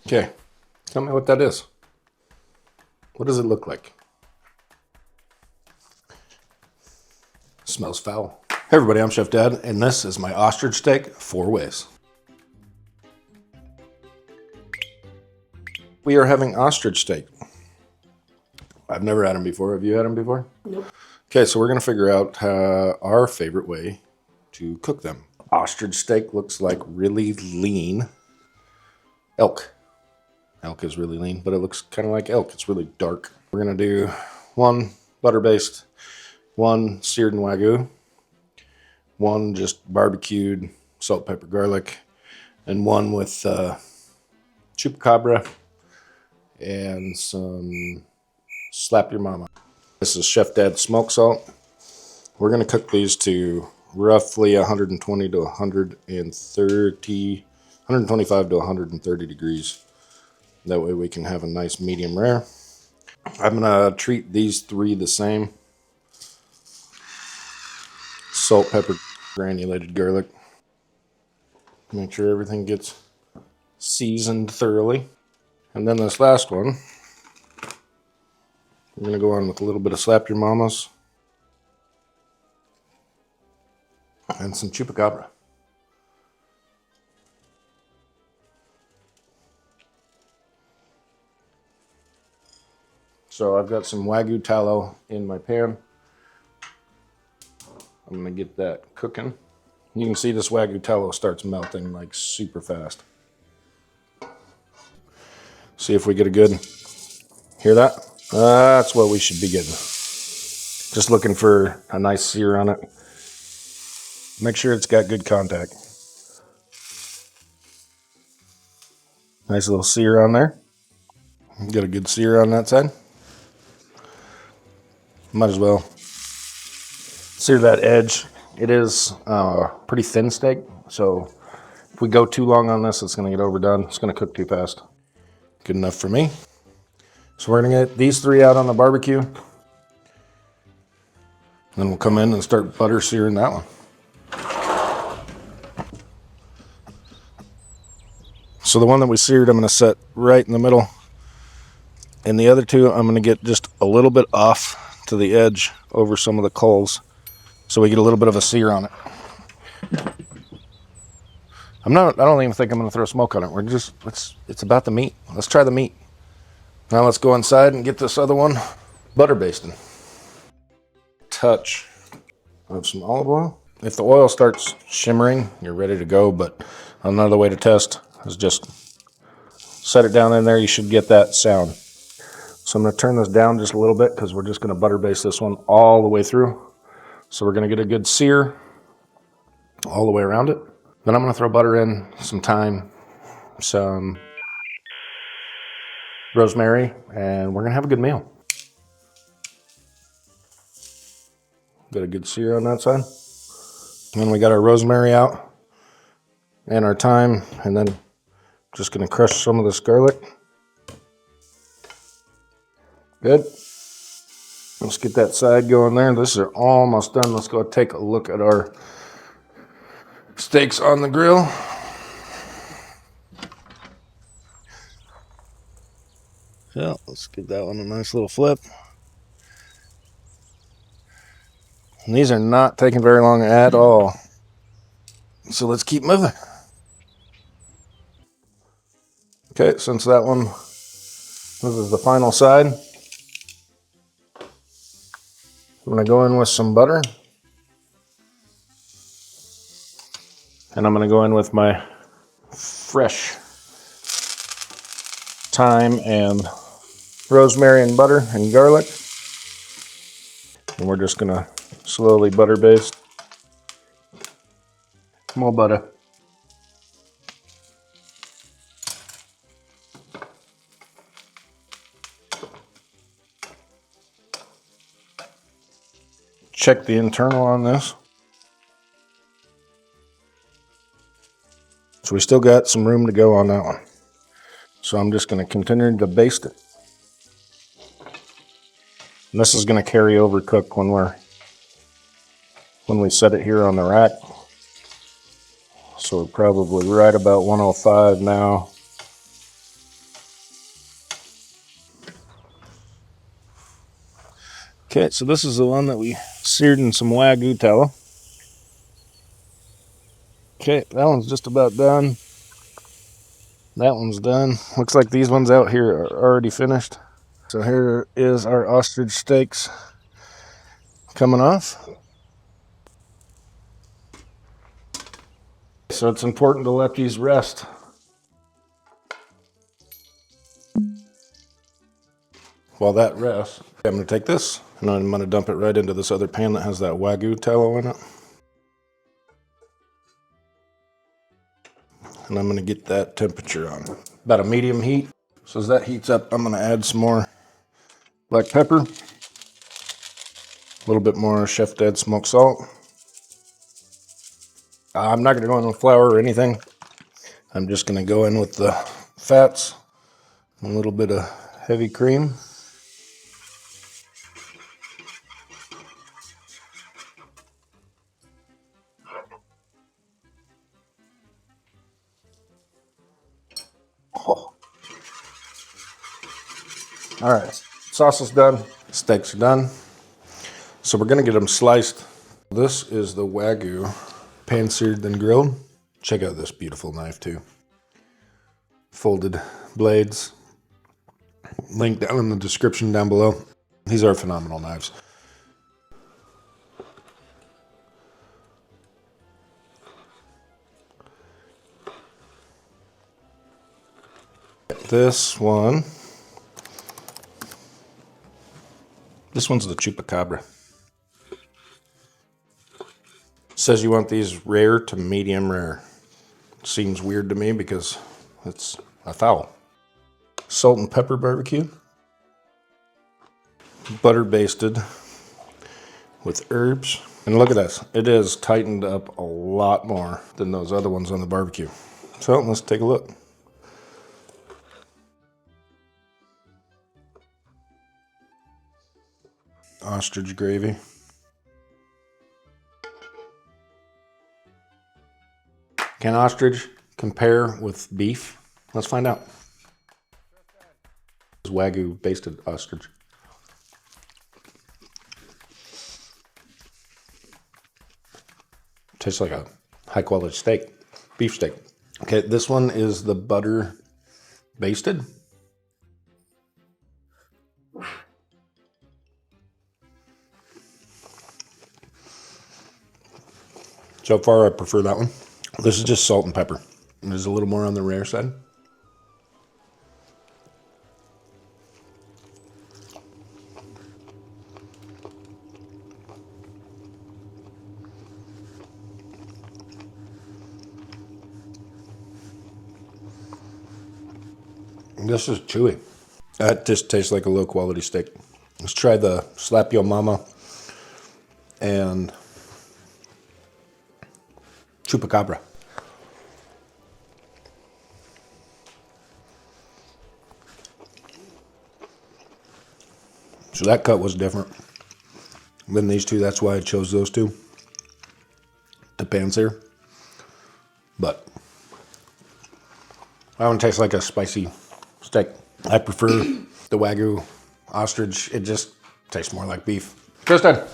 Okay, tell me what that is. What does it look like? Smells foul. Hey everybody, I'm Chef Dad, and this is my ostrich steak 4 ways. We are having ostrich steak. I've never had them before. Have you had them before? Nope. Okay, so we're going to figure out our favorite way to cook them. Ostrich steak looks like really lean elk. Elk is really lean, but it looks kind of like elk. It's really dark. We're going to do 1 butter-based, 1 seared in Wagyu, 1 just barbecued salt, pepper, garlic, and 1 with chupacabra and some slap your mama. This is Chef Dad smoked salt. We're going to cook these to roughly 120 to 125 to 130 degrees. That way we can have a nice medium rare. I'm going to treat these 3 the same. Salt, pepper, granulated garlic. Make sure everything gets seasoned thoroughly. And then this last one, we're going to go on with a little bit of slap your mamas and some chupacabra. So I've got some Wagyu tallow in my pan. I'm going to get that cooking. You can see this Wagyu tallow starts melting like super fast. See if we get a good, hear that? That's what we should be getting. Just looking for a nice sear on it. Make sure it's got good contact. Nice little sear on there. Got a good sear on that side. Might as well sear that edge. It is pretty thin steak, so if we go too long on this, it's going to get overdone. It's going to cook too fast. Good enough for me. So we're going to get these 3 out on the barbecue. Then we'll come in and start butter searing that one. So the one that we seared, I'm going to set right in the middle. And the other 2, I'm going to get just a little bit off to the edge over some of the coals, so we get a little bit of a sear on it. I don't even think I'm going to throw smoke on it. It's about the meat. Let's try the meat. Now let's go inside and get this other one butter basting. Touch of some olive oil. If the oil starts shimmering, you're ready to go, but another way to test is just set it down in there. You should get that sound. So I'm going to turn this down just a little bit because we're just going to butter baste this one all the way through. So we're going to get a good sear all the way around it. Then I'm going to throw butter in, some thyme, some rosemary, and we're going to have a good meal. Got a good sear on that side. And then we got our rosemary out and our thyme, and then just going to crush some of this garlic. Good. Let's get that side going there. This is almost done. Let's go take a look at our steaks on the grill. Yeah, let's give that one a nice little flip. And these are not taking very long at all. So let's keep moving. Okay, since that one, this is the final side. I'm going to go in with some butter. And I'm going to go in with my fresh thyme and rosemary and butter and garlic. And we're just going to slowly butter baste. More butter. Check the internal on this. So we still got some room to go on that one. So I'm just going to continue to baste it. And this is going to carry over cook when we set it here on the rack. So we're probably right about 105 now. Okay, so this is the one that we seared in some Wagyu tallow. Okay, that one's just about done. That one's done. Looks like these ones out here are already finished. So here is our ostrich steaks coming off. So it's important to let these rest. While that rests, I'm going to take this and I'm going to dump it right into this other pan that has that Wagyu tallow in it. And I'm going to get that temperature on about a medium heat. So as that heats up, I'm going to add some more black pepper, a little bit more Chef Dad smoked salt. I'm not going to go in with flour or anything. I'm just going to go in with the fats, a little bit of heavy cream. Oh. All right, sauce is done, steaks are done. So we're gonna get them sliced. This is the Wagyu, pan seared then grilled. Check out this beautiful knife too. Folded blades. Link down in the description down below. These are phenomenal knives. This one's the chupacabra. Says you want these rare to medium rare. Seems weird to me because it's a fowl. Salt and pepper barbecue. Butter basted with herbs. And look at this. It is tightened up a lot more than those other ones on the barbecue. So let's take a look. Ostrich gravy. Can ostrich compare with beef? Let's find out. This is Wagyu basted ostrich. Tastes like a high quality steak, beef steak. Okay, this one is the butter basted. So far, I prefer that one. This is just salt and pepper. It is a little more on the rare side. This is chewy. That just tastes like a low quality steak. Let's try the Slap Yo Mama and chupacabra. So that cut was different than these two. That's why I chose those two to pan sear. But that one tastes like a spicy steak. I prefer the Wagyu ostrich. It just tastes more like beef. Tristan,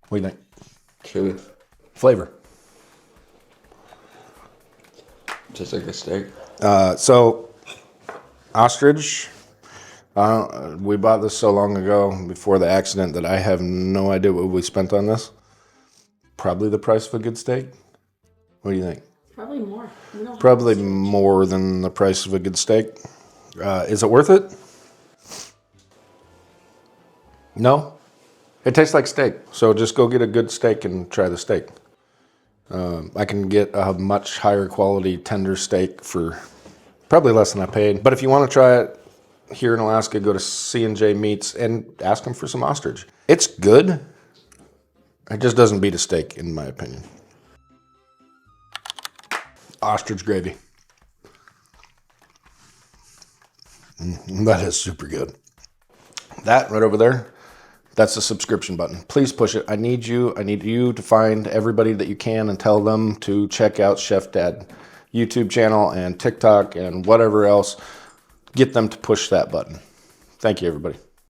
what do you think? Chewy. Flavor. Tastes like a steak. So ostrich, we bought this so long ago before the accident that I have no idea what we spent on this. Probably the price of a good steak. What do you think? Probably more. Probably more than the price of a good steak. Is it worth it? No? It tastes like steak. So just go get a good steak and try the steak. I can get a much higher quality tender steak for probably less than I paid. But if you want to try it here in Alaska, go to C&J Meats and ask them for some ostrich. It's good. It just doesn't beat a steak, in my opinion. Ostrich gravy. That is super good. That right over there, that's the subscription button. Please push it. I need you to find everybody that you can and tell them to check out Chef Dad YouTube channel and TikTok and whatever else. Get them to push that button. Thank you, everybody.